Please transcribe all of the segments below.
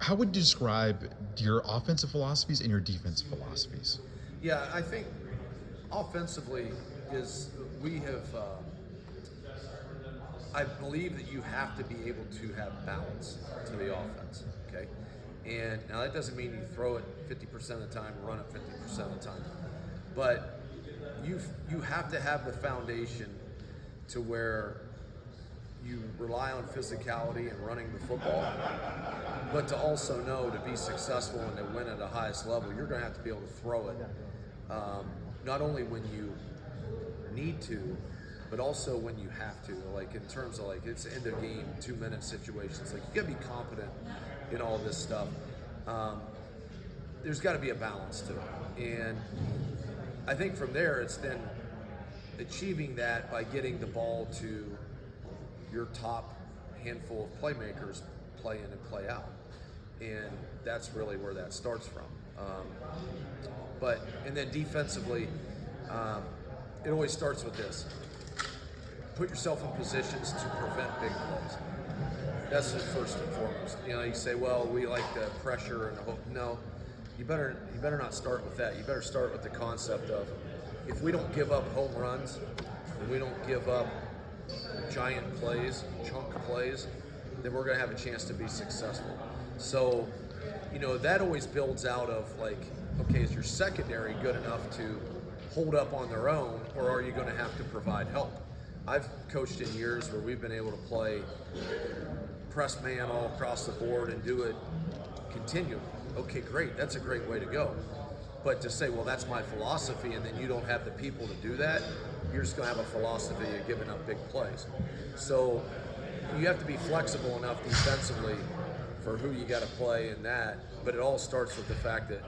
How would you describe your offensive philosophies and your defensive philosophies? Yeah, I think offensively is we have. I believe that you have to be able to have balance to the offense. Okay, and now that doesn't mean you throw it 50% of the time, run it 50% of the time, but you have to have the foundation to where you rely on physicality and running the football, but to also know to be successful and to win at the highest level, you're going to have to be able to throw it, not only when you need to, but also when you have to. Like in terms of like it's end of game, 2 minute situations. Like you got to be confident in all this stuff. There's got to be a balance to it, and I think from there it's then achieving that by getting the ball to your top handful of playmakers play in and play out, and that's really where that starts from. And then defensively, it always starts with this: put yourself in positions to prevent big plays. That's the first and foremost. You know, you say, well, we like the pressure and the hope. No, you better not start with that. You better start with the concept of if we don't give up home runs, and we don't give up giant plays, chunk plays, then we're going to have a chance to be successful. So, you know, that always builds out of like, okay, is your secondary good enough to hold up on their own, or are you going to have to provide help? I've coached in years where we've been able to play press man all across the board and do it continually. Okay, great. That's a great way to go. But to say, well, that's my philosophy, and then you don't have the people to do that, you're just going to have a philosophy of giving up big plays. So you have to be flexible enough defensively for who you got to play in that. But it all starts with the fact that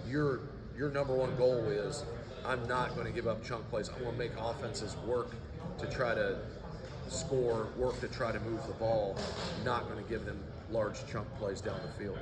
your number one goal is, I'm not going to give up chunk plays. I want to make offenses work to try to score, work to try to move the ball, not going to give them large chunk plays down the field.